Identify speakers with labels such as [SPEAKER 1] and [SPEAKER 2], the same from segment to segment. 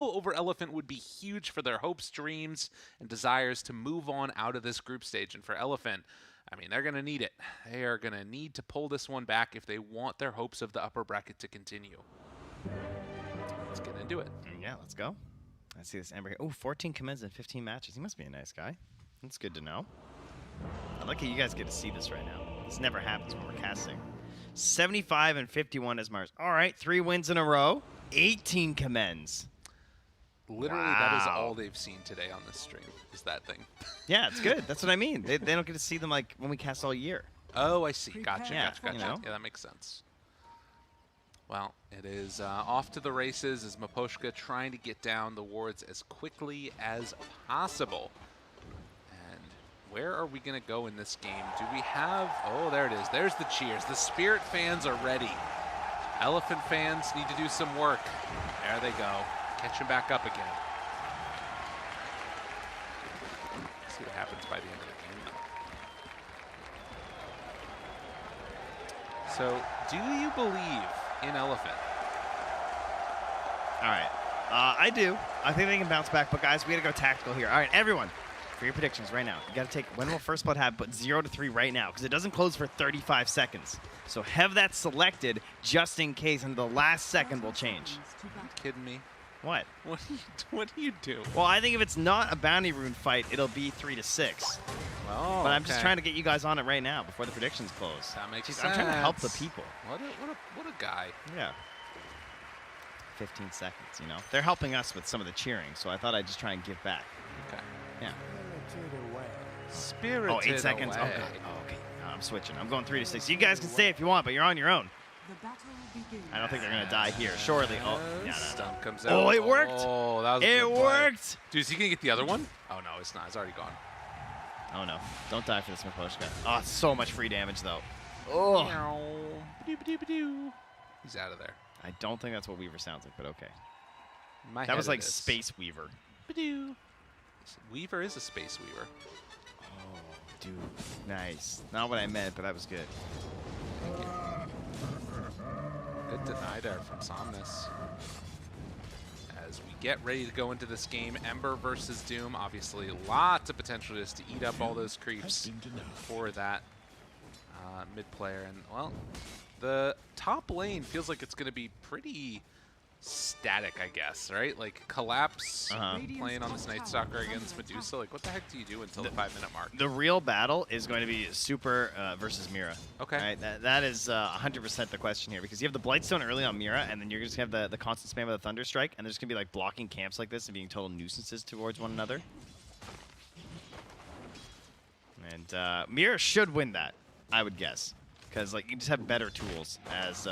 [SPEAKER 1] over Elephant would be huge for their hopes, dreams, and desires to move on out of this group stage. And for Elephant, I mean, they're going to need it. They are going to need to pull this one back if they want their hopes of the upper bracket to continue. Let's get into it.
[SPEAKER 2] Yeah, let's go. I see this Ember here. Oh, 14 commands in 15 matches. He must be a nice guy. That's good to know. I like how you guys get to see this right now. This never happens when we're casting. 75 and 51 as Mars. All right, 3 wins in a row. 18 commends.
[SPEAKER 1] Literally,
[SPEAKER 2] Wow.
[SPEAKER 1] that is all they've seen today on this stream, is that thing.
[SPEAKER 2] Yeah, it's good. That's what I mean. They don't get to see them like when we cast all year.
[SPEAKER 1] Oh, I see. Gotcha,
[SPEAKER 2] Yeah,
[SPEAKER 1] gotcha, gotcha.
[SPEAKER 2] you know?
[SPEAKER 1] Yeah, that makes sense. Well, it is off to the races as Miposhka trying to get down the wards as quickly as possible. And where are we going to go in this game? Do we have... Oh, there it is. There's the cheers. The Spirit fans are ready. Elephant fans need to do some work. There they go. Catching back up again. See what happens by the end of the game, though. So, do you believe in Elephant?
[SPEAKER 2] All right. I do. I think they can bounce back, but guys, we got to go tactical here. All right, everyone, for your predictions right now, you got to take, when will First Blood have, but 0 to 3 right now, because it doesn't close for 35 seconds. So have that selected just in case, and the last second will change.
[SPEAKER 1] Are you kidding me?
[SPEAKER 2] What?
[SPEAKER 1] What do you do?
[SPEAKER 2] Well, I think if it's not a bounty rune fight, it'll be 3 to 6.
[SPEAKER 1] Oh,
[SPEAKER 2] But I'm just trying to get you guys on it right now before the predictions close.
[SPEAKER 1] That makes sense.
[SPEAKER 2] I'm trying to help the people.
[SPEAKER 1] What a guy.
[SPEAKER 2] Yeah. 15 seconds, you know. They're helping us with some of the cheering, so I thought I'd just try and give back.
[SPEAKER 1] Okay.
[SPEAKER 2] Yeah.
[SPEAKER 1] Spirited
[SPEAKER 2] Oh, 8 seconds.
[SPEAKER 1] away.
[SPEAKER 2] Oh, God. Oh, okay. No, I'm switching. I'm going 3 to 6. You guys can stay if you want, but you're on your own. I don't think they're gonna die here. Surely. Oh, yeah.
[SPEAKER 1] Stump comes out.
[SPEAKER 2] Oh, it worked.
[SPEAKER 1] Oh, that was a
[SPEAKER 2] It
[SPEAKER 1] good play.
[SPEAKER 2] worked.
[SPEAKER 1] Dude, is he gonna get the other one? Oh no, it's not. It's already gone.
[SPEAKER 2] Oh no! Don't die for this Miposhka. Oh, so much free damage though. Oh.
[SPEAKER 1] Ba-doo-ba-doo-ba-doo. He's out of there.
[SPEAKER 2] I don't think that's what Weaver sounds like, but okay.
[SPEAKER 1] In my
[SPEAKER 2] That
[SPEAKER 1] head
[SPEAKER 2] was
[SPEAKER 1] it
[SPEAKER 2] like
[SPEAKER 1] is.
[SPEAKER 2] Space Weaver.
[SPEAKER 1] Ba-doo. Weaver is a space weaver.
[SPEAKER 2] Oh, dude. Nice. Not what I meant, but that was good.
[SPEAKER 1] Thank you. Good deny there from Somnus. As we get ready to go into this game, Ember versus Doom. Obviously, lots of potential just to eat up all those creeps for that mid player. And, well, the top lane feels like it's going to be pretty static, I guess, right? Like, Collapse playing on this Night Stalker against Medusa. Like, what the heck do you do until the 5-minute mark?
[SPEAKER 2] The real battle is going to be Super versus Mira.
[SPEAKER 1] Okay.
[SPEAKER 2] Right? That is 100% the question here, because you have the Blightstone early on Mira, and then you're just going to have the constant spam of the Thunder Strike, and there's going to be like blocking camps like this and being total nuisances towards one another. And Mira should win that, I would guess, because like you just have better tools as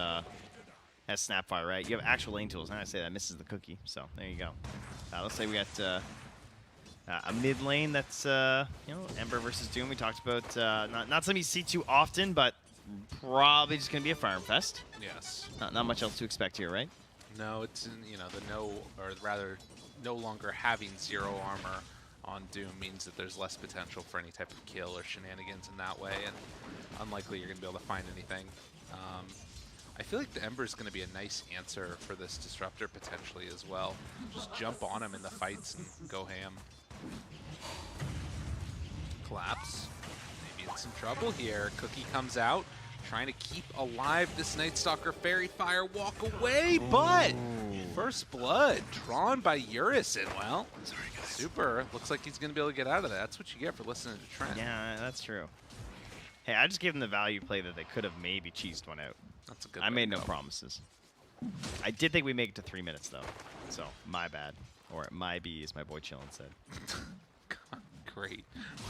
[SPEAKER 2] Snapfire, right? You have actual lane tools. Now I say that misses the cookie, so there you go. Let's say we got a mid lane that's you know, Ember versus Doom. We talked about not something you see too often, but probably just gonna be a farm fest.
[SPEAKER 1] Yes.
[SPEAKER 2] Not much else to expect here, right?
[SPEAKER 1] No, it's in, you know, the no longer having 0 armor on Doom means that there's less potential for any type of kill or shenanigans in that way, and unlikely you're going to be able to find anything. I feel like the Ember is going to be a nice answer for this Disruptor potentially as well. Just jump on him in the fights and go ham. Collapse. Maybe in some trouble here. Cookie comes out, trying to keep alive this Night Stalker Fairy Fire, walk away, but First Blood drawn by Eurus, and well, Super looks like he's going to be able to get out of that. That's what you get for listening to Trent.
[SPEAKER 2] Yeah, that's true. Hey, I just gave them the value play that they could have maybe cheesed one out.
[SPEAKER 1] That's a good
[SPEAKER 2] I
[SPEAKER 1] way
[SPEAKER 2] made
[SPEAKER 1] to
[SPEAKER 2] no
[SPEAKER 1] go.
[SPEAKER 2] promises. I did think we make it to 3 minutes though, so my bad. Or my B, as my boy Chillin said.
[SPEAKER 1] God, great.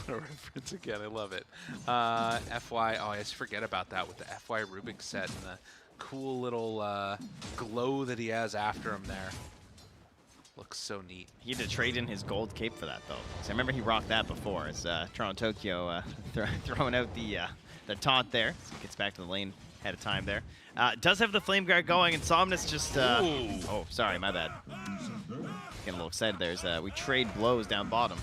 [SPEAKER 1] What a reference again. I love it. FY, oh, I just forget about that with the FY Rubik set and the cool little glow that he has after him there. Looks so neat.
[SPEAKER 2] He had to trade in his gold cape for that though. So I remember he rocked that before. It's TORONTOTOKYO throwing out the taunt there. So he gets back to the lane ahead of time there. Does have the Flame Guard going, and Somnus just... oh, sorry, my bad. Getting a little excited there. We trade blows down bottom.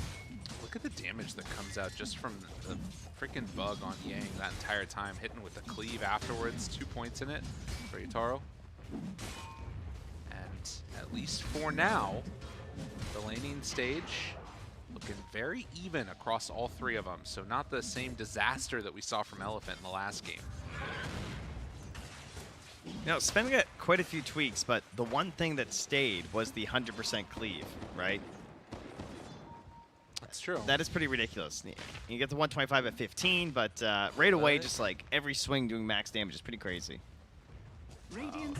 [SPEAKER 1] Look at the damage that comes out just from the freaking bug on Yang that entire time, hitting with the cleave afterwards. 2 points in it for Yatoro. And at least for now, The laning stage looking very even across all three of them, so not the same disaster that we saw from Elephant in the last game.
[SPEAKER 2] You know, Sven got quite a few tweaks, but the one thing that stayed was the 100% cleave, right?
[SPEAKER 1] That's true.
[SPEAKER 2] That is pretty ridiculous. You get the 125 at 15, but right away, just like every swing doing max damage is pretty crazy.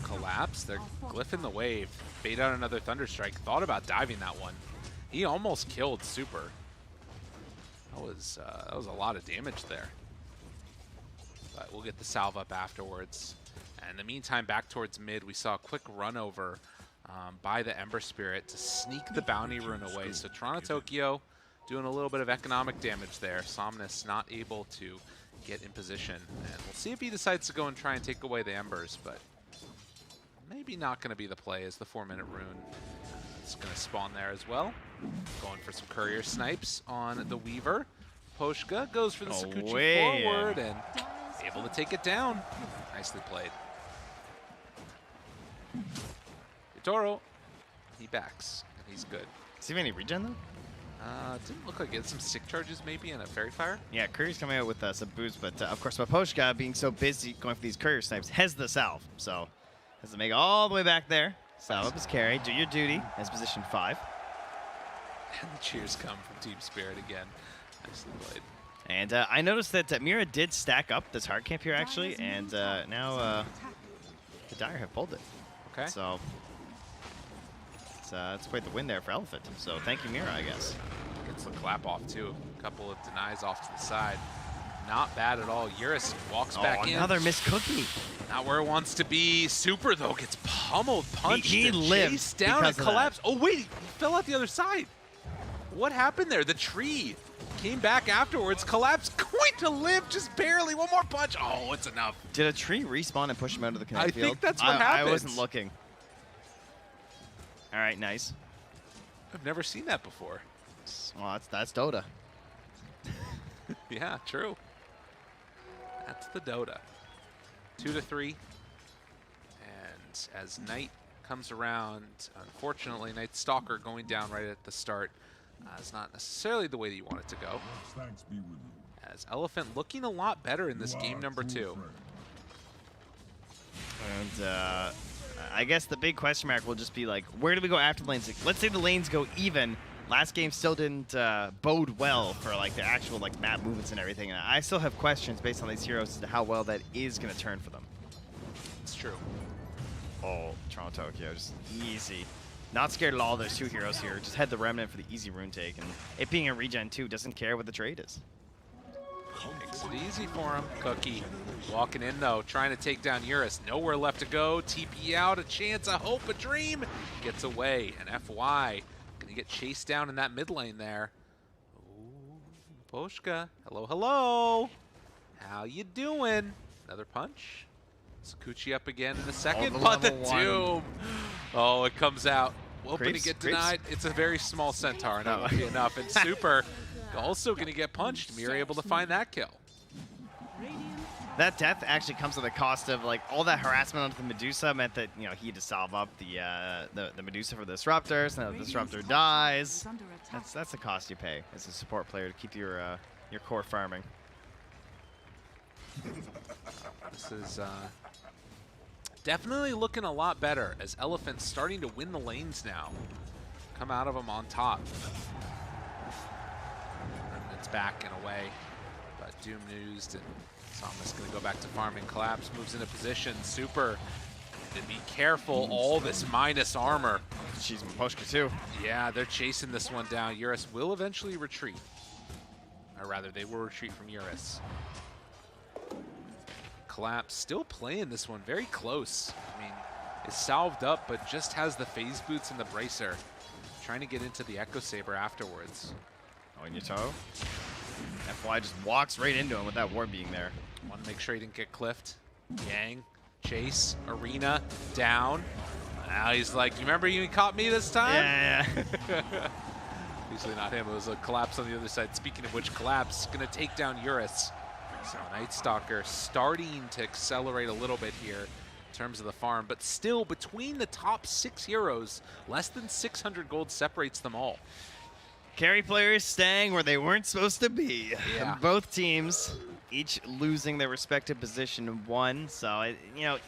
[SPEAKER 1] Collapse. They're glyphing the wave. Bait out another Thunderstrike. Thought about diving that one. He almost killed Super. That was a lot of damage there. But we'll get the salve up afterwards. And in the meantime, back towards mid, we saw a quick run over by the Ember Spirit to sneak the Bounty Rune away. So TORONTOTOKYO doing a little bit of economic damage there. Somnus not able to get in position. And we'll see if he decides to go and try and take away the Embers, but maybe not going to be the play as the 4-minute rune is going to spawn there as well. Going for some courier snipes on the Weaver. Miposhka goes for the Sakuchi forward and able to take it down. Nicely played. Yatoro, he backs, and he's good.
[SPEAKER 2] Does he have any regen, though?
[SPEAKER 1] Didn't look like it. Some sick charges maybe and a Fairy Fire.
[SPEAKER 2] Yeah, Courier's coming out with some boost, but of course Miposhka, being so busy going for these courier snipes, has the salve. So has to make it all the way back there. Salve up his carry, do your duty as position 5.
[SPEAKER 1] And the cheers come from Team Spirit again. Nicely played.
[SPEAKER 2] And I noticed that Mira did stack up this hard camp here, actually, and now the Dire have pulled it.
[SPEAKER 1] Okay.
[SPEAKER 2] So it's quite the win there for Elephant. So thank you, Mira, I guess.
[SPEAKER 1] Gets the clap off, too. A couple of denies off to the side. Not bad at all. Eurus walks back in.
[SPEAKER 2] Another missed cookie.
[SPEAKER 1] Not where it wants to be. Super, though, gets pummeled, punched,
[SPEAKER 2] he
[SPEAKER 1] and
[SPEAKER 2] lived
[SPEAKER 1] chased down and
[SPEAKER 2] because of
[SPEAKER 1] collapsed. Oh, wait, he fell out the other side. What happened there? The tree came back afterwards, collapsed, going to live just barely. One more punch. Oh, it's enough.
[SPEAKER 2] Did a tree respawn and push him out of the connect field?
[SPEAKER 1] I think that's what happened.
[SPEAKER 2] I wasn't looking. All right, nice.
[SPEAKER 1] I've never seen that before.
[SPEAKER 2] Well, that's Dota.
[SPEAKER 1] Yeah, true. That's the Dota. 2-3. And as Knight comes around, unfortunately, Knight Stalker going down right at the start is not necessarily the way that you want it to go. As Elephant looking a lot better in this game number 2.
[SPEAKER 2] And I guess the big question mark will just be like, where do we go after the lanes? Like, let's say the lanes go even. Last game still didn't bode well for like the actual like map movements and everything. And I still have questions based on these heroes as to how well that is going to turn for them.
[SPEAKER 1] It's true.
[SPEAKER 2] Oh, TORONTOTOKYO, just easy. Not scared at all. There's 2 heroes here. Just had the Remnant for the easy rune take. And it being a regen too, doesn't care what the trade is.
[SPEAKER 1] Makes it easy for him. Cookie walking in though, trying to take down Eurus. Nowhere left to go. TP out, a chance, a hope, a dream. Gets away, and FY gonna get chased down in that mid lane there. Ooh, Miposhka, hello, hello. How you doing? Another punch. Sakuchi up again in a second, but the Doom. Oh, it comes out. Hoping to get denied. It's a very small Centaur, and that won't be enough. And Super also going to get punched. Mira able to find that kill.
[SPEAKER 2] That death actually comes at the cost of like all that harassment onto the Medusa meant that he had to solve up the Medusa for the disruptors. Now the disruptor dies. That's the cost you pay as a support player to keep your core farming.
[SPEAKER 1] This is definitely looking a lot better as Elephant's starting to win the lanes now. Come out of them on top. It's back and away, but Doom used, and Somnus going to go back to farming. Collapse moves into position. Super, and be careful, all this minus armor.
[SPEAKER 2] She's Miposhka too.
[SPEAKER 1] Yeah, they're chasing this one down. Eurus will eventually retreat. Or rather, they will retreat from Eurus. Collapse still playing this one very close. I mean, is salved up, but just has the phase boots and the bracer. Trying to get into the Echo Saber afterwards.
[SPEAKER 2] Oh, in Yatoro. FY just walks right into him with that ward being there.
[SPEAKER 1] Want to make sure he didn't get cliffed. Yang, chase, arena, down. Now he's like, you remember you caught me this time?
[SPEAKER 2] Yeah.
[SPEAKER 1] Usually not him, it was a Collapse on the other side. Speaking of which, Collapse gonna take down Eurus. So Night Stalker starting to accelerate a little bit here in terms of the farm, but still between the top 6 heroes, less than 600 gold separates them all.
[SPEAKER 2] Carry players staying where they weren't supposed to be.
[SPEAKER 1] Yeah.
[SPEAKER 2] Both teams each losing their respective position in 1. So,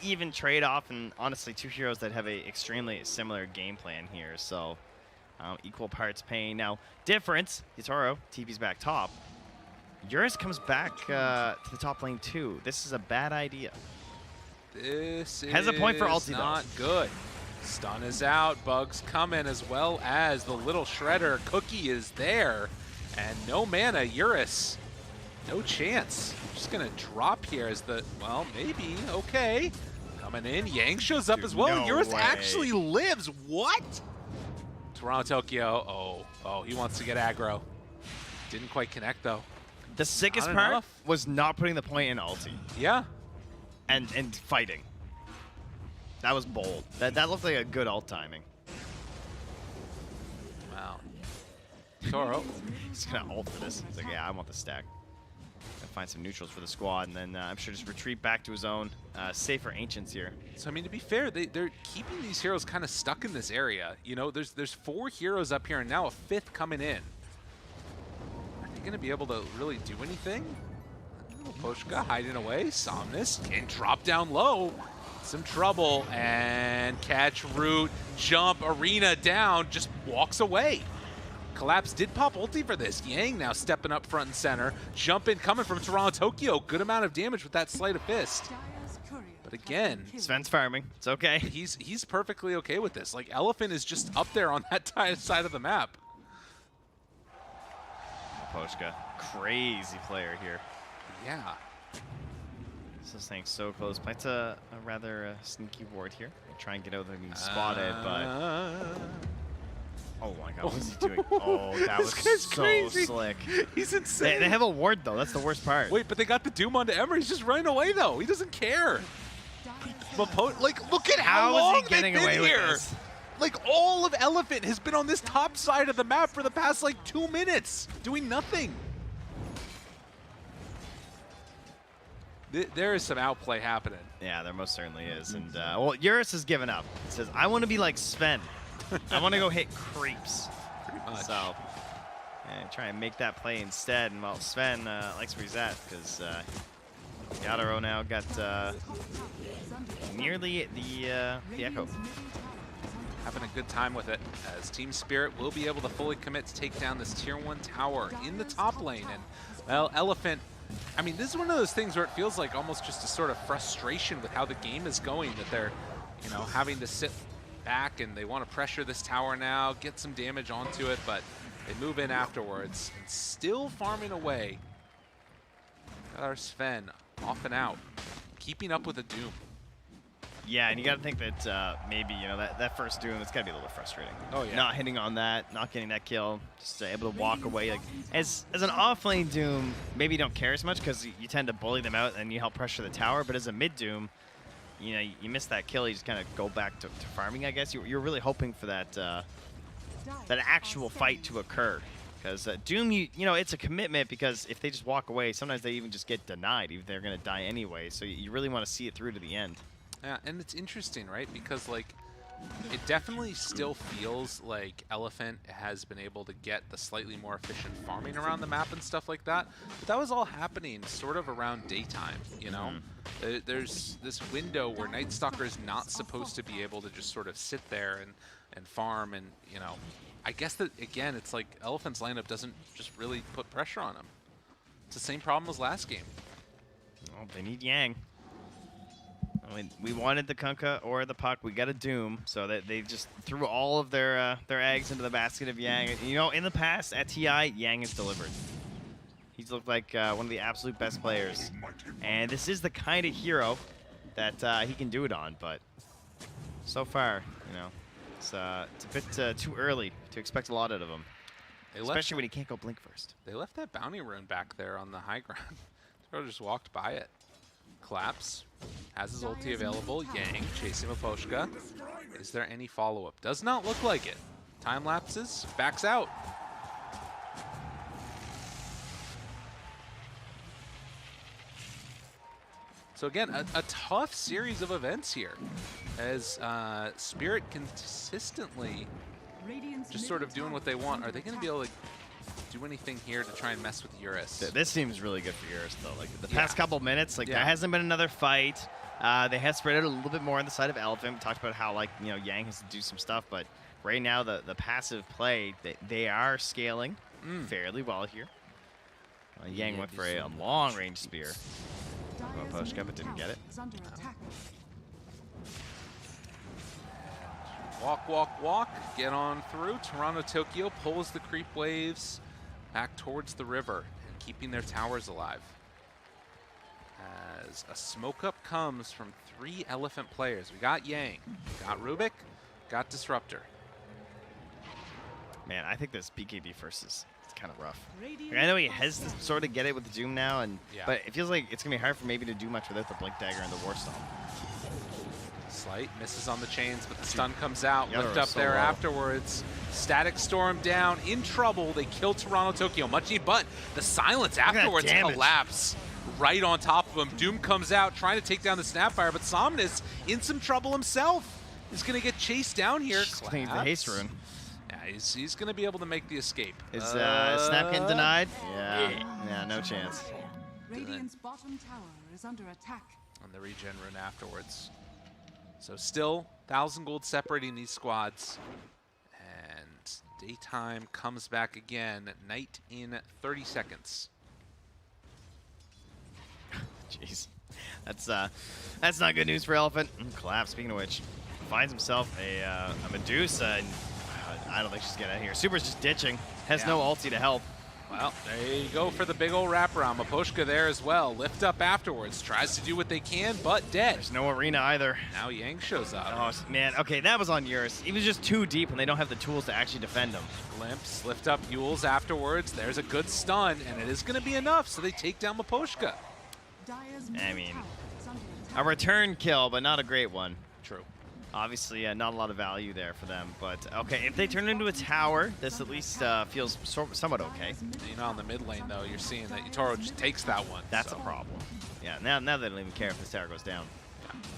[SPEAKER 2] even trade-off, and honestly, 2 heroes that have a extremely similar game plan here. So, equal parts pain. Now, difference, Yatoro, TP's back top. Eurus comes back to the top lane too. This is a bad idea.
[SPEAKER 1] This
[SPEAKER 2] has a point for ulti though.
[SPEAKER 1] Not good. Stun is out, Bug's coming, as well as the little shredder. Cookie is there, and no mana. Eurus, no chance. Just gonna drop here as the, well, maybe, okay. Coming in, Yang shows up as well.
[SPEAKER 2] No
[SPEAKER 1] Eurus
[SPEAKER 2] way.
[SPEAKER 1] actually lives, what? TORONTOTOKYO, oh, he wants to get aggro. Didn't quite connect though.
[SPEAKER 2] The sickest
[SPEAKER 1] Not
[SPEAKER 2] part
[SPEAKER 1] enough.
[SPEAKER 2] was not putting the point in ulti.
[SPEAKER 1] Yeah.
[SPEAKER 2] And fighting. That was bold. That looked like a good ult timing.
[SPEAKER 1] Wow. Toro.
[SPEAKER 2] He's gonna ult for this. He's like, yeah, I want the stack. Gonna find some neutrals for the squad, and then I'm sure just retreat back to his own. Safer Ancients here.
[SPEAKER 1] So I mean, to be fair, they're keeping these heroes kind of stuck in this area. You know, there's 4 heroes up here, and now a 5th coming in. Are they gonna be able to really do anything? Miposhka hiding away. Somnus can drop down low. Some trouble, and catch root, jump, arena down, just walks away. Collapse did pop ulti for this. Yang now stepping up front and center. Jump in coming from TORONTOTOKYO. Good amount of damage with that sleight of fist. But again,
[SPEAKER 2] Sven's farming. It's okay.
[SPEAKER 1] he's perfectly okay with this. Like, Elephant is just up there on that side of the map.
[SPEAKER 2] Miposhka, crazy player here.
[SPEAKER 1] Yeah.
[SPEAKER 2] This is staying so close. Plants a rather sneaky ward here. Try and get out there and be spotted, but... Oh my god, what is he doing? Oh, that was so
[SPEAKER 1] crazy.
[SPEAKER 2] slick.
[SPEAKER 1] He's insane.
[SPEAKER 2] They have a ward, though. That's the worst part.
[SPEAKER 1] Wait, but they got the Doom onto Ember. He's just running away, though. He doesn't care. Like, look at how long
[SPEAKER 2] is he getting
[SPEAKER 1] they've been
[SPEAKER 2] away
[SPEAKER 1] here.
[SPEAKER 2] with this?
[SPEAKER 1] Like, all of Elephant has been on this top side of the map for the past, like, 2 minutes, doing nothing. There is some outplay happening.
[SPEAKER 2] Yeah, there most certainly is. And, well, Eurus has given up. He says, I want to be like Sven. I want to go hit creeps.
[SPEAKER 1] Pretty much.
[SPEAKER 2] So, yeah, try and make that play instead. And, well, Sven likes where he's at because Yatoro now got nearly the Echo.
[SPEAKER 1] Having a good time with it, as Team Spirit will be able to fully commit to take down this Tier 1 tower in the top lane. And, well, Elephant, I mean, this is one of those things where it feels like almost just a sort of frustration with how the game is going, that they're, you know, having to sit back and they want to pressure this tower now, get some damage onto it, but they move in afterwards and still farming away. Got our Sven off and out, keeping up with the Doom.
[SPEAKER 2] Yeah, and you got to think that maybe, you know, that first Doom, it's got to be a little frustrating.
[SPEAKER 1] Oh, yeah.
[SPEAKER 2] Not hitting on that, not getting that kill, just able to walk away. Like, as an off-lane Doom, maybe you don't care as much because you tend to bully them out and you help pressure the tower, but as a mid-Doom, you know, you miss that kill, you just kind of go back to farming, I guess. You're really hoping for that that actual fight to occur. Because Doom, you know, it's a commitment because if they just walk away, sometimes they even just get denied, even if they're going to die anyway. So you really want to see it through to the end.
[SPEAKER 1] Yeah, and it's interesting, right? Because, like, it definitely still feels like Elephant has been able to get the slightly more efficient farming around the map and stuff like that. But that was all happening sort of around daytime, you know? There's this window where Night Stalker is not supposed to be able to just sort of sit there and farm and, you know, I guess that, again, it's like Elephant's lineup doesn't just really put pressure on him. It's the same problem as last game.
[SPEAKER 2] Well, they need Yang. I mean, we wanted the Kunkka or the Puck. We got a Doom, so that they just threw all of their eggs into the basket of Yang. You know, in the past at TI, Yang has delivered. He's looked like one of the absolute best players, and this is the kind of hero that he can do it on. But so far, you know, it's a bit too early to expect a lot out of him, especially when he can't go blink first.
[SPEAKER 1] They left that bounty rune back there on the high ground. Toro just walked by it. Collapse has his ulti available. Yang chasing Miposhka. Is there any follow-up? Does not look like it. Time lapses, backs out. So again, a tough series of events here, as Spirit consistently just sort of doing what they want. Are they going to be able to do anything here to try and mess with Eurus?
[SPEAKER 2] This seems really good for Eurus, though. Like the past couple minutes, like there hasn't been another fight. They have spread it a little bit more on the side of Elephant. We talked about how, like, you know, Yang has to do some stuff, but right now the passive play, they are scaling fairly well here. Yang went for a long-range spear. Miposhka, but didn't get it.
[SPEAKER 1] Walk, walk, walk. Get on through. TORONTOTOKYO pulls the creep waves back towards the river, and keeping their towers alive. As a smoke up comes from 3 Elephant players. We got Yang, got Rubik, got Disruptor.
[SPEAKER 2] Man, I think this BKB first is kind of rough. Like, I know he has to sort of get it with the Doom now, and but it feels like it's going to be hard for maybe to do much without the Blink Dagger and the Warstomp.
[SPEAKER 1] Slight misses on the chains, but the stun comes out.
[SPEAKER 2] Yatoro
[SPEAKER 1] Lift up
[SPEAKER 2] so
[SPEAKER 1] there
[SPEAKER 2] low.
[SPEAKER 1] afterwards. Static Storm down, in trouble. They kill TORONTOTOKYO. Much neat, but the silence afterwards collapse right on top of him. Doom comes out trying to take down the Snapfire, but Somnus in some trouble himself. Is going to get chased down here.
[SPEAKER 2] I think it's the haste rune.
[SPEAKER 1] Yeah, he's going to be able to make the escape.
[SPEAKER 2] Is Snap getting denied? Yeah, no chance.
[SPEAKER 3] Radiant's bottom tower is under attack.
[SPEAKER 1] On the regen rune afterwards. So still 1,000 gold separating these squads. And daytime comes back again. Night in 30 seconds.
[SPEAKER 2] Jeez, that's not good news for Elephant. Collapse. Speaking of which, finds himself a Medusa, and I don't think she's getting out of here. Super's just ditching. Has no ulti to help.
[SPEAKER 1] Well, there you go for the big old wraparound. Miposhka there as well. Lift up afterwards. Tries to do what they can, but dead.
[SPEAKER 2] There's no arena either.
[SPEAKER 1] Now Yang shows up.
[SPEAKER 2] Oh, man. Okay, that was on Eurus. He was just too deep, and they don't have the tools to actually defend him.
[SPEAKER 1] Glimpse, lift up Yules afterwards. There's a good stun, and it is going to be enough, so they take down Miposhka.
[SPEAKER 2] I mean, a return kill, but not a great one.
[SPEAKER 1] True.
[SPEAKER 2] Obviously, not a lot of value there for them. But, okay, if they turn into a tower, this at least feels somewhat okay.
[SPEAKER 1] You know, in the mid lane, though, you're seeing that Yatoro just takes that one.
[SPEAKER 2] That's a problem. Yeah, now they don't even care if this tower goes down.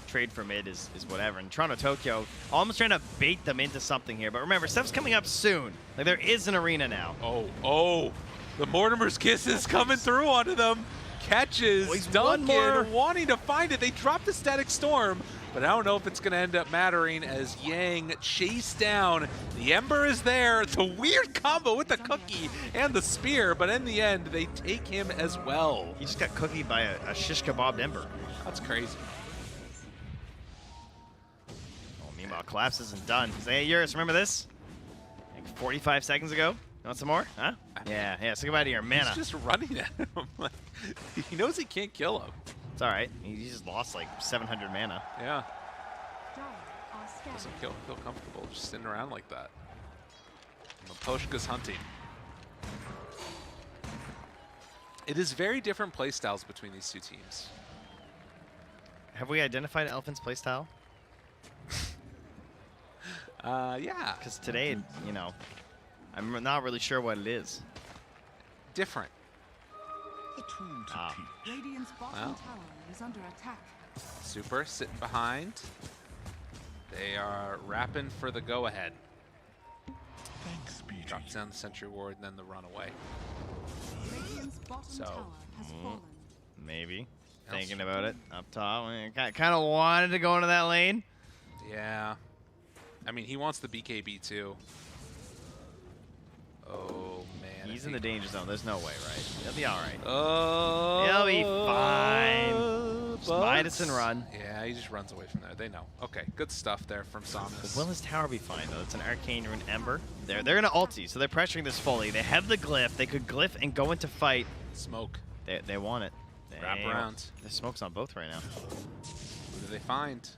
[SPEAKER 2] Trade for mid is whatever. And TORONTOTOKYO almost trying to bait them into something here. But remember, stuff's coming up soon. Like, there is an arena now.
[SPEAKER 1] Oh, the Mortimer's Kiss is coming through onto them. Catches Duncan, wanting to find it. They drop the Static Storm, but I don't know if it's going to end up mattering as Yang chased down. The Ember is there. It's a weird combo with the cookie and the spear, but in the end, they take him as well.
[SPEAKER 2] He just got cookied by a shish kebab Ember.
[SPEAKER 1] That's crazy.
[SPEAKER 2] Oh, meanwhile, Collapse isn't done. Hey, Eurus, remember this? Like 45 seconds ago? You want some more? Huh? Yeah, say goodbye to your mana.
[SPEAKER 1] He's just running at him. Like, he knows he can't kill him.
[SPEAKER 2] It's all right. He just lost like 700 mana.
[SPEAKER 1] Yeah. Doesn't feel comfortable just sitting around like that. Miposhka's hunting. It is very different playstyles between these two teams.
[SPEAKER 2] Have we identified Elephant's playstyle?
[SPEAKER 1] Yeah.
[SPEAKER 2] Because today, you know, I'm not really sure what it is.
[SPEAKER 1] Different.
[SPEAKER 3] Radiant's bottom tower is under attack.
[SPEAKER 1] Super sitting behind. They are rapping for the go-ahead. Drops down the Sentry Ward and then the runaway.
[SPEAKER 3] Radiant's bottom tower has fallen.
[SPEAKER 2] Maybe. Thinking about it. Up top. Kind of wanted to go into that lane.
[SPEAKER 1] Yeah. I mean, he wants the BKB too. Oh, man.
[SPEAKER 2] He's in the danger zone. There's no way, right? He'll be all right.
[SPEAKER 1] Oh.
[SPEAKER 2] He'll be fine. Just Midas and run.
[SPEAKER 1] Yeah, he just runs away from there. They know. Okay, good stuff there from Somnus.
[SPEAKER 2] Will his tower be fine, though? It's an Arcane Rune Ember. They're going to ulti, so they're pressuring this fully. They have the glyph. They could glyph and go into fight.
[SPEAKER 1] Smoke.
[SPEAKER 2] They want it.
[SPEAKER 1] Wrap around.
[SPEAKER 2] The smoke's on both right now.
[SPEAKER 1] Who do they find?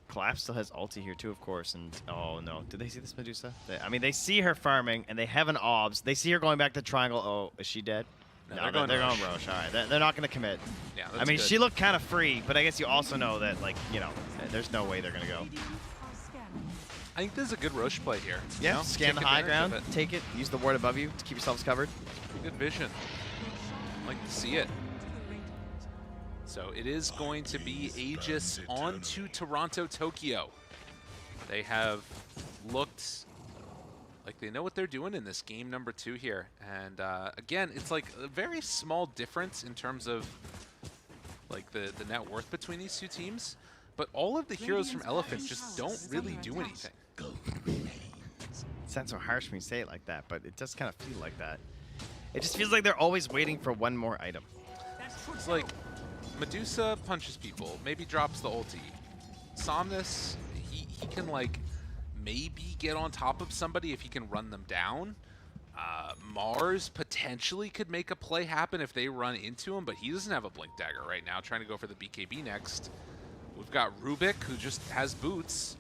[SPEAKER 2] Collapse still has ulti here too, of course, and oh no, did they see this Medusa? I mean, they see her farming, and they have an obs. They see her going back to triangle. Oh, is she dead?
[SPEAKER 1] No,
[SPEAKER 2] they're going Roche. All right, they're not going to commit.
[SPEAKER 1] Yeah,
[SPEAKER 2] I mean,
[SPEAKER 1] good.
[SPEAKER 2] she looked kind of free, but I guess you also know that, like, you know, there's no way they're going to go.
[SPEAKER 1] I think this is a good Roche play here.
[SPEAKER 2] Yeah,
[SPEAKER 1] you know?
[SPEAKER 2] scan the
[SPEAKER 1] Take
[SPEAKER 2] high
[SPEAKER 1] advantage
[SPEAKER 2] ground,
[SPEAKER 1] of it.
[SPEAKER 2] take it, use the ward above you to keep yourselves covered.
[SPEAKER 1] Good vision. Like to see it. So it is going to be Aegis onto Toronto-Tokyo. They have looked like they know what they're doing in this game number 2 here. And again, it's like a very small difference in terms of like the net worth between these two teams. But all of the heroes from Elephant just don't really do anything.
[SPEAKER 2] It sounds so harsh when you say it like that, but it does kind of feel like that. It just feels like they're always waiting for one more item.
[SPEAKER 1] It's like Medusa punches people, maybe drops the ulti. Somnus, he can like maybe get on top of somebody if he can run them down. Mars potentially could make a play happen if they run into him, but he doesn't have a Blink Dagger right now, trying to go for the BKB next. We've got Rubik, who just has boots,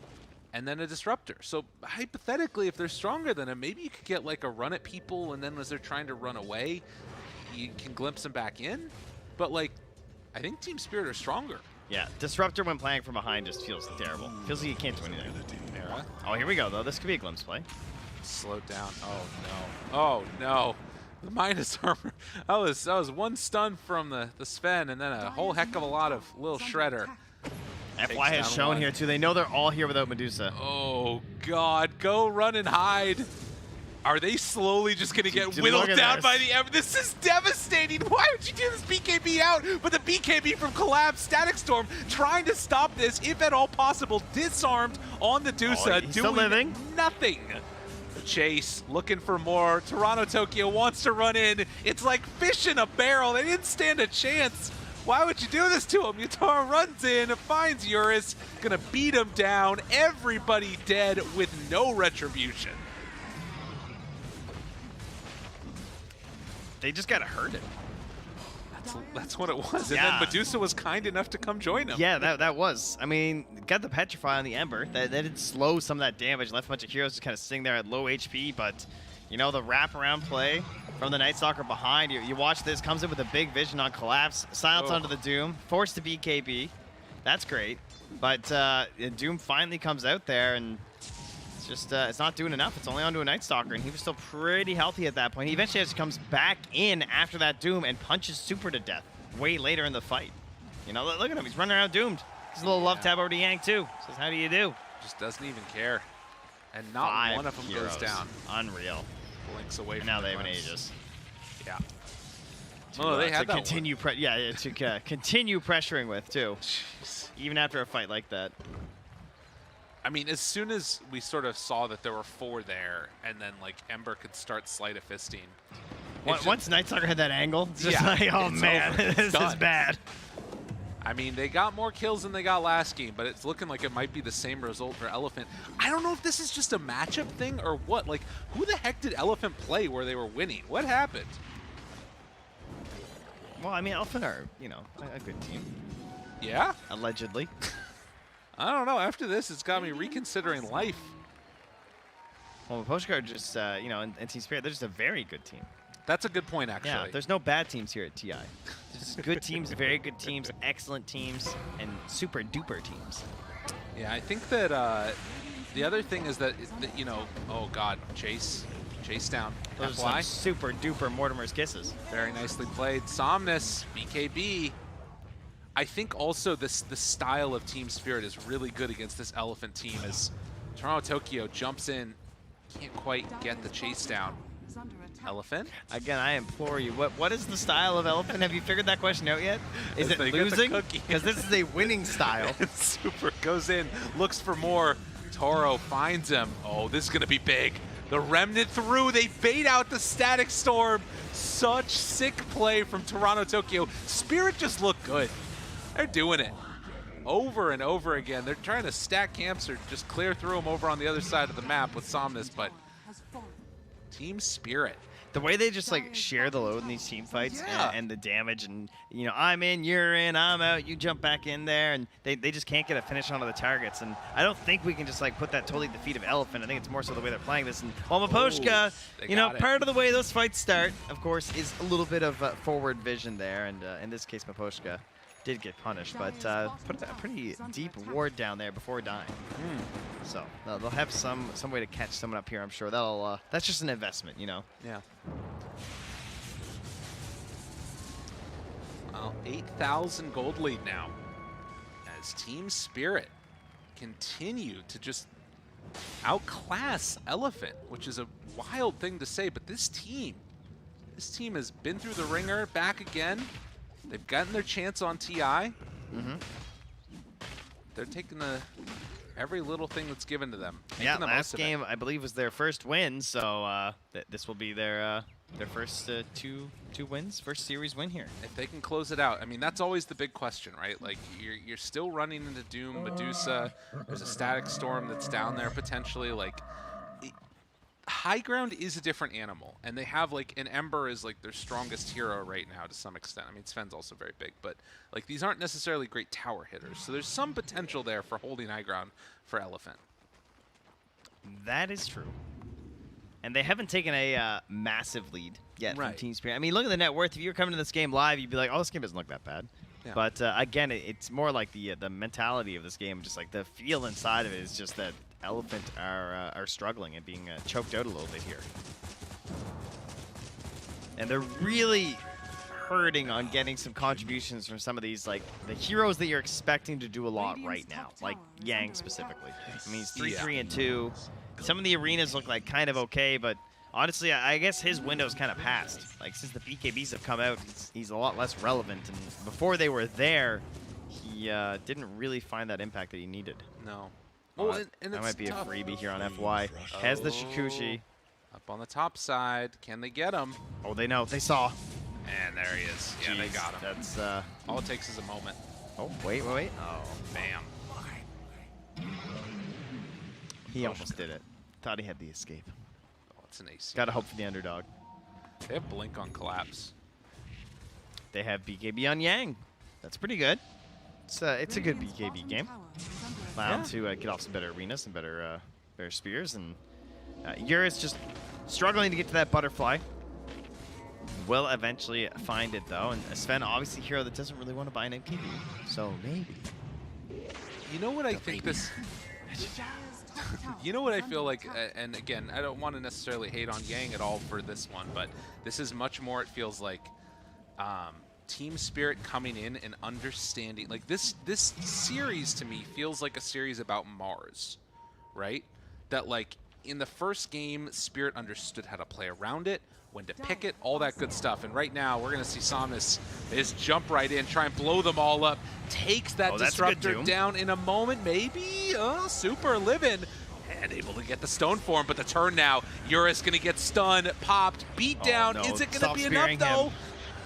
[SPEAKER 1] and then a Disruptor. So hypothetically, if they're stronger than him, maybe you could get like a run at people, and then as they're trying to run away, you can glimpse them back in. But like, I think Team Spirit are stronger.
[SPEAKER 2] Yeah, Disruptor when playing from behind just feels terrible. Feels like you can't do anything.
[SPEAKER 1] Mira.
[SPEAKER 2] Oh, here we go, though. This could be a glimpse play.
[SPEAKER 1] Slowed down. Oh no. Oh no. The minus armor. That was one stun from the Sven, and then a whole heck of a lot of little Shredder.
[SPEAKER 2] FY has shown here too. They know they're all here without Medusa.
[SPEAKER 1] Oh god, go run and hide. Are they slowly just gonna get whittled down by the Ember? This is devastating. Why would you do this BKB out? But the BKB from Collapse, Static Storm trying to stop this, if at all possible, disarmed on the Dusa, doing nothing. The chase, looking for more. Toronto-Tokyo wants to run in. It's like fish in a barrel. They didn't stand a chance. Why would you do this to him? Yatoro runs in, finds Eurus, gonna beat him down. Everybody dead with no retribution.
[SPEAKER 2] They just gotta hurt it.
[SPEAKER 1] That's what it was.
[SPEAKER 2] Yeah.
[SPEAKER 1] And then Medusa was kind enough to come join him.
[SPEAKER 2] Yeah, that was. I mean, got the Petrify on the Ember. That did slow some of that damage. Left a bunch of heroes just kind of sitting there at low HP. But, you know, the wraparound play from the Night Stalker behind. You watch this. Comes in with a big vision on Collapse. Silence onto the Doom. Forced to BKB. That's great. But Doom finally comes out there and just it's not doing enough. It's only onto a Night Stalker, and he was still pretty healthy at that point. He eventually just comes back in after that Doom and punches Super to death way later in the fight. You know, look at him. He's running around doomed. He's a little love tab over to Yang too. Says, how do you do?
[SPEAKER 1] Just doesn't even care. And not
[SPEAKER 2] 5
[SPEAKER 1] one of them
[SPEAKER 2] heroes.
[SPEAKER 1] goes down.
[SPEAKER 2] Unreal.
[SPEAKER 1] Blinks away
[SPEAKER 2] And
[SPEAKER 1] from
[SPEAKER 2] now
[SPEAKER 1] the
[SPEAKER 2] they have an
[SPEAKER 1] glimpse.
[SPEAKER 2] Aegis.
[SPEAKER 1] Yeah.
[SPEAKER 2] To,
[SPEAKER 1] they had
[SPEAKER 2] to
[SPEAKER 1] that
[SPEAKER 2] continue to continue pressuring with too.
[SPEAKER 1] Jeez.
[SPEAKER 2] Even after a fight like that.
[SPEAKER 1] I mean, as soon as we sort of saw that there were 4 there, and then like Ember could start sleight of fisting.
[SPEAKER 2] Once Night Stalker had that angle, it's just like, oh
[SPEAKER 1] it's
[SPEAKER 2] man,
[SPEAKER 1] over.
[SPEAKER 2] this is bad.
[SPEAKER 1] I mean, they got more kills than they got last game, but it's looking like it might be the same result for Elephant. I don't know if this is just a matchup thing or what. Like, who the heck did Elephant play where they were winning? What happened?
[SPEAKER 2] Well, I mean, Elephant are, you know, a good team.
[SPEAKER 1] Yeah?
[SPEAKER 2] Allegedly.
[SPEAKER 1] I don't know. After this, it's got me reconsidering life.
[SPEAKER 2] Well, Miposhka are just, you know, and Team Spirit, they're just a very good team.
[SPEAKER 1] That's a good point, actually.
[SPEAKER 2] Yeah, there's no bad teams here at TI. There's just good teams, very good teams, excellent teams, and super duper teams.
[SPEAKER 1] Yeah, I think that the other thing is that, you know, oh god, chase down.
[SPEAKER 2] Those are some super duper Mortimer's kisses.
[SPEAKER 1] Very nicely played. Somnus, BKB. I think also the style of Team Spirit is really good against this Elephant team as Toronto-Tokyo jumps in, can't quite get the chase down. Elephant?
[SPEAKER 2] Again, I implore you, what is the style of Elephant? Have you figured that question out yet? Is it losing? Because this is a winning style.
[SPEAKER 1] Super goes in, looks for more. Toro finds him. Oh, this is going to be big. The Remnant through. They bait out the Static Storm. Such sick play from Toronto-Tokyo. Spirit just looked good. They're doing it over and over again. They're trying to stack camps or just clear through them over on the other side of the map with Somnus, but Team Spirit.
[SPEAKER 2] The way they just like share the load in these team fights and the damage and, you know, I'm in, you're in, I'm out, you jump back in there, and they just can't get a finish onto the targets. And I don't think we can just like put that totally at the feet of Elephant. I think it's more so the way they're playing this. And Miposhka, you know, part of the way those fights start, of course, is a little bit of forward vision there. And in this case, Miposhka did get punished, but put a pretty deep ward down there before dying. So they'll have some way to catch someone up here, I'm sure. That's just an investment, you know.
[SPEAKER 1] Yeah. Well, 8,000 gold lead now as Team Spirit continue to just outclass Elephant, which is a wild thing to say, but this team has been through the ringer, back again. They've gotten their chance on TI. They're taking every little thing that's given to them.
[SPEAKER 2] Yeah, last game I believe was their first win, so this will be their first two wins, first series win here.
[SPEAKER 1] If they can close it out, I mean, that's always the big question, right? Like, you're still running into Doom, Medusa. There's a Static Storm that's down there potentially. Like, High Ground is a different animal, and they have like an Ember is like their strongest hero right now to some extent. I mean, Sven's also very big, but like these aren't necessarily great tower hitters, so there's some potential there for holding High Ground for Elephant.
[SPEAKER 2] That is true. And they haven't taken a massive lead yet from Team Spirit. I mean, look at the net worth. If you were coming to this game live, you'd be like, oh, this game doesn't look that bad. Yeah. But again, it's more like the mentality of this game, just like the feel inside of it is just that Elephant are struggling and being choked out a little bit here. And they're really hurting on getting some contributions from some of these, like, the heroes that you're expecting to do a lot right now, like Yang specifically. I mean, he's 3-3 and 2. Some of the arenas look like kind of okay, but honestly, I guess his window's kind of passed. Like, since the BKBs have come out, he's a lot less relevant. And before they were there, he didn't really find that impact that he needed.
[SPEAKER 1] No.
[SPEAKER 2] Oh, and that might be tough. A freebie here on FY. Has the Shikushi.
[SPEAKER 1] Up on the top side. Can they get him?
[SPEAKER 2] Oh, they know. They saw.
[SPEAKER 1] And there he is. Yeah, they got him.
[SPEAKER 2] That's
[SPEAKER 1] all it takes is a moment.
[SPEAKER 2] Oh, wait.
[SPEAKER 1] Oh, bam.
[SPEAKER 2] He almost did it. Thought he had the escape.
[SPEAKER 1] Oh, it's an AC.
[SPEAKER 2] Gotta hope for the underdog.
[SPEAKER 1] They have Blink on Collapse.
[SPEAKER 2] They have BKB on Yang. That's pretty good. It's a good BKB game. Allow him to get off some better arenas and better spears. And Eurus just struggling to get to that butterfly. Will eventually find it though. And Sven, obviously, a hero that doesn't really want to buy an MKB. So maybe.
[SPEAKER 1] You know what I think this... You know what I feel like, and again, I don't want to necessarily hate on Yang at all for this one, but this is much more, it feels like, Team Spirit coming in and understanding. Like, this series to me feels like a series about Mars, right? That, like, in the first game, Spirit understood how to play around it, when to pick it, all that good stuff. And right now, we're going to see Somnus just jump right in, try and blow them all up, takes that Disruptor down in a moment, maybe? Super living, and able to get the stone form, but the turn now, Eurus going to get stunned, popped, beat down.
[SPEAKER 2] No.
[SPEAKER 1] Is it going to be enough, though?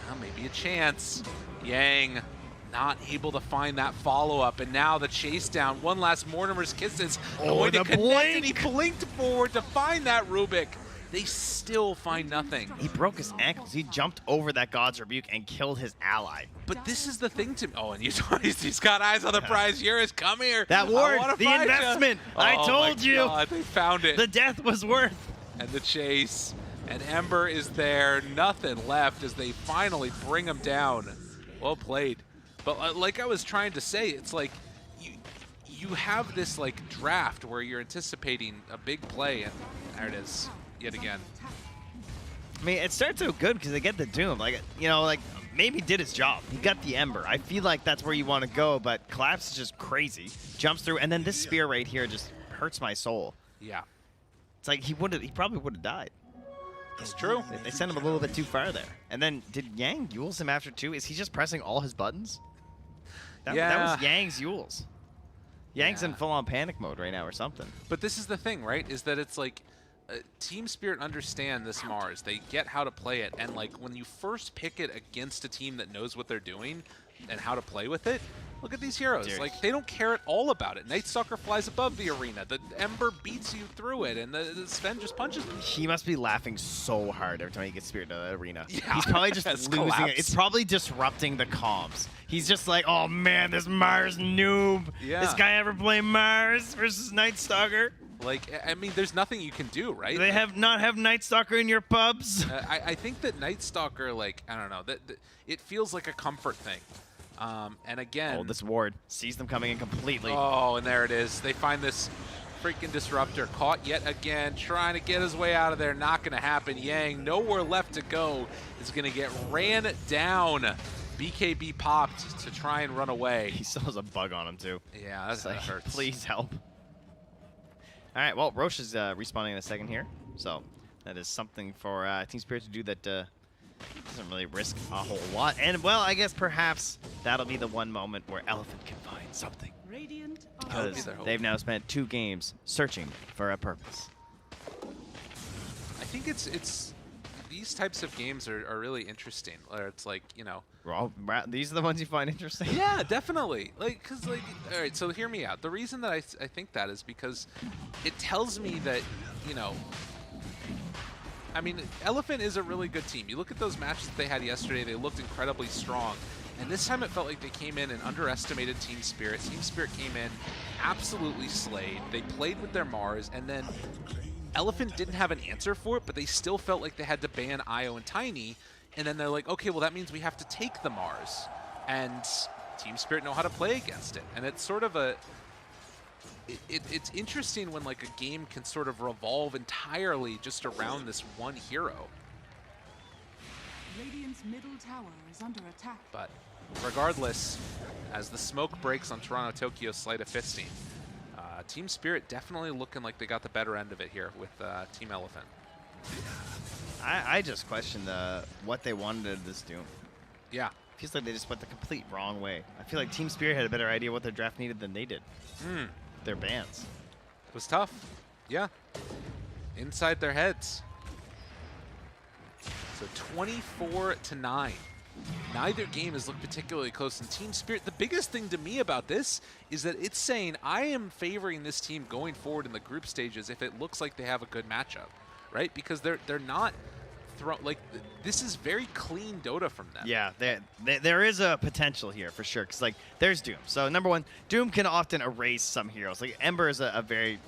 [SPEAKER 1] Well, maybe a chance. Yang not able to find that follow-up, and now the chase down. One last Mortimer's Kisses going to connect, and he blinked forward to find that Rubik. They still find nothing.
[SPEAKER 2] He broke his ankles. He jumped over that God's Rebuke and killed his ally.
[SPEAKER 1] But this is the thing to me. Oh, and he's got eyes on the prize. Eurus, come here.
[SPEAKER 2] That ward, the investment. I told you.
[SPEAKER 1] God, they found it.
[SPEAKER 2] The death was worth.
[SPEAKER 1] And the chase. And Ember is there. Nothing left as they finally bring him down. Well played. But like I was trying to say, it's like you have this like draft where you're anticipating a big play, and there it is. Yet again.
[SPEAKER 2] I mean, it starts out good because they get the Doom. Like, you know, like, maybe did his job. He got the Ember. I feel like that's where you want to go, but Collapse is just crazy. Jumps through, and then this spear right here just hurts my soul.
[SPEAKER 1] Yeah.
[SPEAKER 2] It's like he probably would have died.
[SPEAKER 1] That's true.
[SPEAKER 2] They sent him a little bit too far there. And then, did Yang Yules him after too? Is he just pressing all his buttons? That was Yang's Yules. Yang's in full-on panic mode right now or something.
[SPEAKER 1] But this is the thing, right? Is that it's like, Team Spirit understand this Mars. They get how to play it, and like when you first pick it against a team that knows what they're doing and how to play with it, look at these heroes.
[SPEAKER 2] Dude.
[SPEAKER 1] Like, they don't care at all about it. Night Stalker flies above the arena. The Ember beats you through it, and the Sven just punches them.
[SPEAKER 2] He must be laughing so hard every time he gets Spirit to the arena.
[SPEAKER 1] Yeah,
[SPEAKER 2] he's probably just losing it. It's probably disrupting the comms. He's just like, oh man, this Mars noob.
[SPEAKER 1] Yeah.
[SPEAKER 2] This guy ever play Mars versus Night Stalker?
[SPEAKER 1] Like, I mean, there's nothing you can do, right?
[SPEAKER 2] Do they not have Night Stalker in your pubs?
[SPEAKER 1] I think that Night Stalker, like, I don't know, that it feels like a comfort thing. And again...
[SPEAKER 2] Oh, this ward sees them coming in completely.
[SPEAKER 1] Oh, and there it is. They find this freaking Disruptor caught yet again, trying to get his way out of there. Not going to happen. Yang, nowhere left to go, is going to get ran down. BKB popped to try and run away.
[SPEAKER 2] He still has a bug on him, too.
[SPEAKER 1] Yeah, that
[SPEAKER 2] Like,
[SPEAKER 1] hurts.
[SPEAKER 2] please help. All right, well, Roche is respawning in a second here. So that is something for Team Spirit to do that doesn't really risk a whole lot. And, well, I guess perhaps that'll be the one moment where Elephant can find something.
[SPEAKER 3] Radiant are
[SPEAKER 2] Because
[SPEAKER 1] their hope.
[SPEAKER 2] they've now spent 2 games searching for a purpose.
[SPEAKER 1] I think it's these types of games are really interesting. Where it's like, you know.
[SPEAKER 2] These are the ones you find interesting?
[SPEAKER 1] Yeah, definitely. Like, cause like, all right. So hear me out. The reason that I think that is because it tells me that, you know. I mean, Elephant is a really good team. You look at those matches that they had yesterday; they looked incredibly strong. And this time it felt like they came in and underestimated Team Spirit. Team Spirit came in, absolutely slayed. They played with their Mars, and then Elephant didn't have an answer for it, but they still felt like they had to ban Io and Tiny. And then they're like, okay, well, that means we have to take the Mars. And Team Spirit know how to play against it. And it's sort of a... It's interesting when like a game can sort of revolve entirely just around this one hero.
[SPEAKER 3] Radiant's middle tower is under attack.
[SPEAKER 1] But regardless, as the smoke breaks on Toronto-Tokyo sleight of fisting, Team Spirit definitely looking like they got the better end of it here with Team Elephant.
[SPEAKER 2] I just question what they wanted of this Doom.
[SPEAKER 1] Yeah.
[SPEAKER 2] Feels like they just went the complete wrong way. I feel like Team Spirit had a better idea what their draft needed than they did. Their bans.
[SPEAKER 1] It was tough. Yeah. Inside their heads. So 24-9. Neither game has looked particularly close in Team Spirit. The biggest thing to me about this is that it's saying I am favoring this team going forward in the group stages if it looks like they have a good matchup, right? Because they're not like this is very clean Dota from them.
[SPEAKER 2] Yeah, there is a potential here for sure. Because like there's Doom. So number one, Doom can often erase some heroes. Like Ember is a very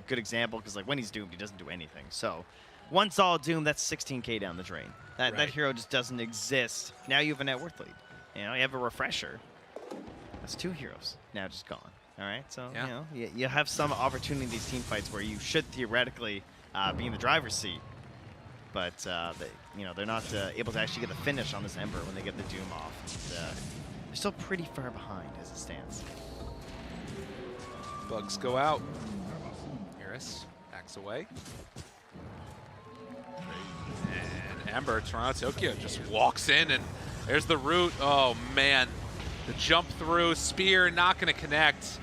[SPEAKER 2] good example because like when he's doomed, he doesn't do anything. So once all Doom, that's 16K down the drain. That hero just doesn't exist. Now you have a net worth lead. You have a refresher. That's 2 heroes now just gone. All right, so
[SPEAKER 1] yeah.
[SPEAKER 2] You have some opportunity in these team fights where you should theoretically be in the driver's seat, but they're not able to actually get the finish on this Ember when they get the Doom off. They're still pretty far behind as it stands.
[SPEAKER 1] Bugs go out. Eurus backs away. And Ember, Toronto-Tokyo just walks in, and there's the root. Oh, man. The jump through, spear, not going to connect.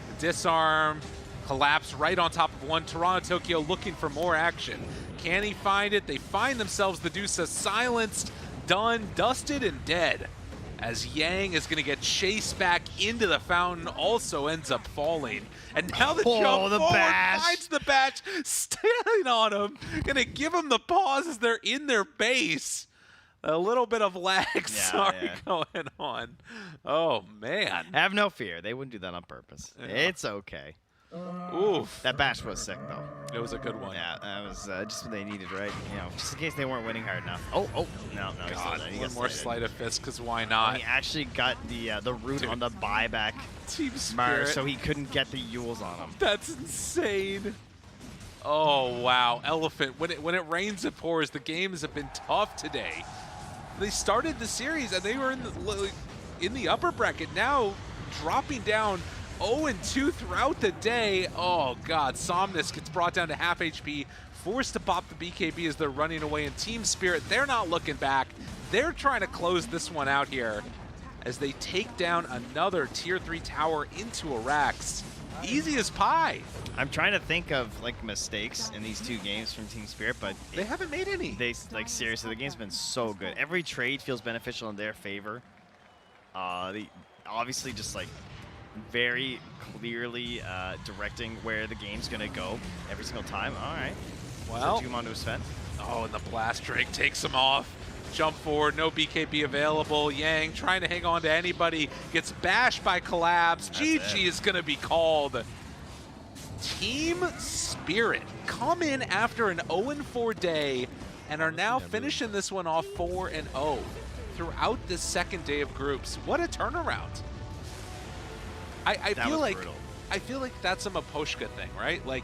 [SPEAKER 1] The disarm, collapse right on top of one. Toronto-Tokyo looking for more action. Can he find it? They find themselves the Dusa silenced, done, dusted, and dead. As Yang is going to get chased back into the fountain, also ends up falling. And now the jump forward finds the bash, standing on him. Going to give him the pause as they're in their base. A little bit of lag, going on. Oh, man.
[SPEAKER 2] Have no fear. They wouldn't do that on purpose. Yeah. It's okay.
[SPEAKER 1] Oof.
[SPEAKER 2] That bash was sick, though.
[SPEAKER 1] It was a good one.
[SPEAKER 2] Yeah, that was just what they needed, right? Just in case they weren't winning hard enough. Oh, no,
[SPEAKER 1] God,
[SPEAKER 2] he
[SPEAKER 1] one more sleight of fist, because why not?
[SPEAKER 2] He actually got the root on the buyback
[SPEAKER 1] Team Spirit,
[SPEAKER 2] Mars, so he couldn't get the Yules on him.
[SPEAKER 1] That's insane. Oh, wow. Elephant, when it rains, it pours. The games have been tough today. They started the series, and they were in the upper bracket. Now, dropping down 0-2 throughout the day. Oh, God. Somnus gets brought down to half HP, forced to pop the BKB as they're running away. And Team Spirit, they're not looking back. They're trying to close this one out here as they take down another Tier 3 tower into Arax. Easy as pie.
[SPEAKER 2] I'm trying to think of like mistakes in these 2 games from Team Spirit, but
[SPEAKER 1] they haven't made any.
[SPEAKER 2] Seriously, the game's been so good. Every trade feels beneficial in their favor. They obviously just like very clearly directing where the game's gonna go every single time. All right.
[SPEAKER 1] Well,
[SPEAKER 2] Doom onto his Sven.
[SPEAKER 1] Oh, and the blast drake takes him off. Jump forward, no BKB available. Yang trying to hang on to anybody, gets bashed by collapse. GG is gonna be called. Team Spirit come in after an 0-4 day and are now finishing this one off 4-0 throughout this second day of groups. What a turnaround. I feel like that's a Miposhka thing, right? Like